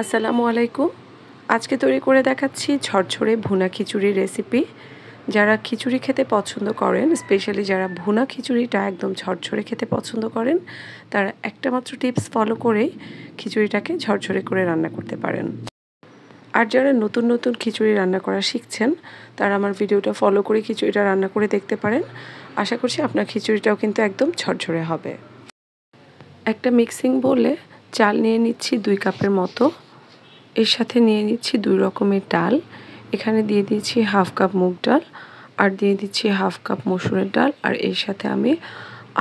আসসালামু আলাইকুম। আজকে তৈরি করে দেখাচ্ছি ঝরঝরে ভুনা খিচুড়ির রেসিপি। যারা খিচুড়ি খেতে পছন্দ করেন, স্পেশালি যারা ভুনা খিচুড়িটা একদম ঝরঝরে খেতে পছন্দ করেন, তারা একটা মাত্র টিপস ফলো করেই খিচুড়িটাকে ঝরঝরে করে রান্না করতে পারেন। আর যারা নতুন নতুন খিচুড়ি রান্না করা শিখছেন, তারা আমার ভিডিওটা ফলো করে খিচুড়িটা রান্না করে দেখতে পারেন। আশা করছি আপনার খিচুড়িটাও কিন্তু একদম ঝরঝরে হবে। একটা মিক্সিং বোলে চাল নিয়ে নিচ্ছি 2 কাপের মতো। এর সাথে নিয়ে নিচ্ছি 2 রকমের ডাল। এখানে দিয়ে দিচ্ছি হাফ কাপ মুগ ডাল আর দিয়ে দিচ্ছি হাফ কাপ মসুরের ডাল, আর এর সাথে আমি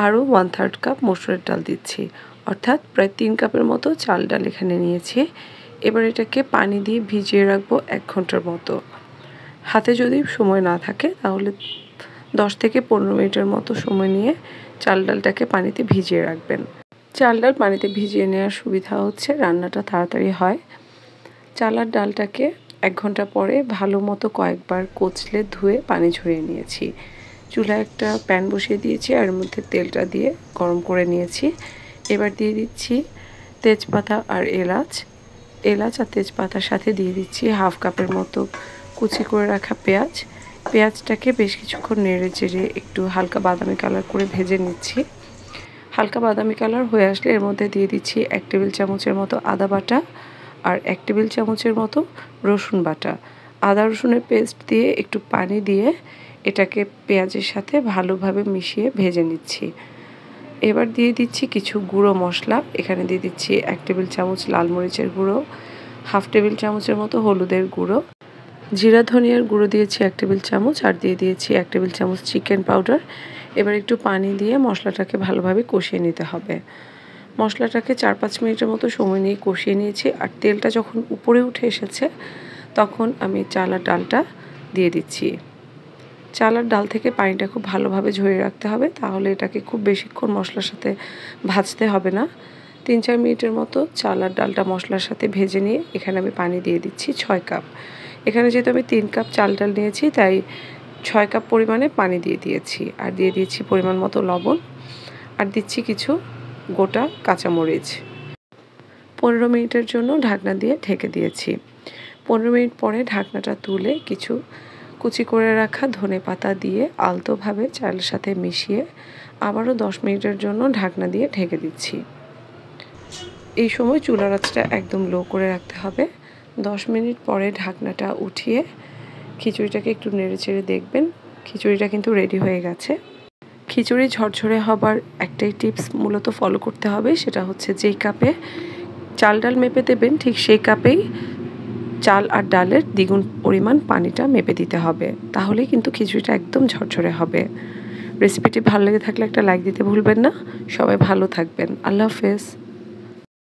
আরও 1/3 কাপ মসুরের ডাল দিচ্ছি, অর্থাৎ প্রায় 3 কাপের মতো চাল ডাল এখানে নিয়েছি। এবার এটাকে পানি দিয়ে ভিজিয়ে রাখবো 1 ঘন্টার মতো। হাতে যদি সময় না থাকে তাহলে 10 থেকে 15 মিনিটের মতো সময় নিয়ে চাল ডালটাকে পানিতে ভিজিয়ে রাখবেন। চাল ডাল পানিতে ভিজিয়ে নেওয়ার সুবিধা হচ্ছে রান্নাটা তাড়াতাড়ি হয়। চাল আর ডালটাকে 1 ঘন্টা পরে ভালো মতো কয়েকবার কচলে ধুয়ে পানি ঝরিয়ে নিয়েছি। চুলায় একটা প্যান বসিয়ে দিয়েছি আর এর মধ্যে তেলটা দিয়ে গরম করে নিয়েছি। এবার দিয়ে দিচ্ছি তেজপাতা আর এলাচ আর তেজপাতার সাথে দিয়ে দিচ্ছি হাফ কাপের মতো কুচি করে রাখা পেঁয়াজ। পেঁয়াজটাকে বেশ কিছুক্ষণ নেড়ে চেড়ে একটু হালকা বাদামি কালার করে ভেজে নিচ্ছি। হালকা বাদামি কালার হয়ে আসলে এর মধ্যে দিয়ে দিচ্ছি 1 টেবিল চামচের মতো আদা বাটা আর 1 টেবিল চামচের মতো রসুন বাটা। আদা রসুনের পেস্ট দিয়ে একটু পানি দিয়ে এটাকে পেঁয়াজের সাথে ভালোভাবে মিশিয়ে ভেজে নিচ্ছি। এবার দিয়ে দিচ্ছি কিছু গুঁড়ো মশলা। এখানে দিয়ে দিচ্ছি 1 টেবিল চামচ লাল মরিচের গুঁড়ো, হাফ টেবিল চামচের মতো হলুদের গুঁড়ো, জিরা ধনিয়ার গুঁড়ো দিয়েছি 1 টেবিল চামচ, আর দিয়ে দিয়েছি 1 টেবিল চামচ চিকেন পাউডার। এবার একটু পানি দিয়ে মশলাটাকে ভালোভাবে কষিয়ে নিতে হবে। মশলাটাকে 4-5 মিনিটের মতো সময় নিয়ে কষিয়ে নিয়েছি। আর তেলটা যখন উপরে উঠে এসেছে তখন আমি চাল আর ডালটা দিয়ে দিচ্ছি। চাল আর ডাল থেকে পানিটা খুব ভালোভাবে ঝরিয়ে রাখতে হবে, তাহলে এটাকে খুব বেশিক্ষণ মশলার সাথে ভাজতে হবে না। 3-4 মিনিটের মতো চাল আর ডালটা মশলার সাথে ভেজে নিয়ে এখানে আমি পানি দিয়ে দিচ্ছি 6 কাপ। এখানে যেহেতু আমি 3 কাপ চাল ডাল নিয়েছি তাই 6 কাপ পরিমাণে পানি দিয়ে দিয়েছি। আর দিয়ে দিয়েছি পরিমাণ মতো লবণ, আর দিচ্ছি কিছু গোটা কাঁচামরিচ। 15 মিনিটের জন্য ঢাকনা দিয়ে ঢেকে দিয়েছি। 15 মিনিট পরে ঢাকনাটা তুলে কিছু কুচি করে রাখা ধনেপাতা দিয়ে আলতোভাবে চালের সাথে মিশিয়ে আবারও 10 মিনিটের জন্য ঢাকনা দিয়ে ঢেকে দিচ্ছি। এই সময় চুলার আঁচটা একদম লো করে রাখতে হবে। 10 মিনিট পরে ঢাকনাটা উঠিয়ে খিচুড়িটাকে একটু নেড়েচেড়ে দেখবেন খিচুড়িটা কিন্তু রেডি হয়ে গেছে। খিচুড়ি ঝরঝরে হবার একটাই টিপস মূলত ফলো করতে হবে, সেটা হচ্ছে যেই কাপে চাল ডাল মেপে দেবেন ঠিক সেই কাপেই চাল আর ডালের দ্বিগুণ পরিমাণ পানিটা মেপে দিতে হবে, তাহলেই কিন্তু খিচুড়িটা একদম ঝরঝরে হবে। রেসিপিটি ভালো লেগে থাকলে একটা লাইক দিতে ভুলবেন না। সবাই ভালো থাকবেন। আল্লাহ হাফেজ।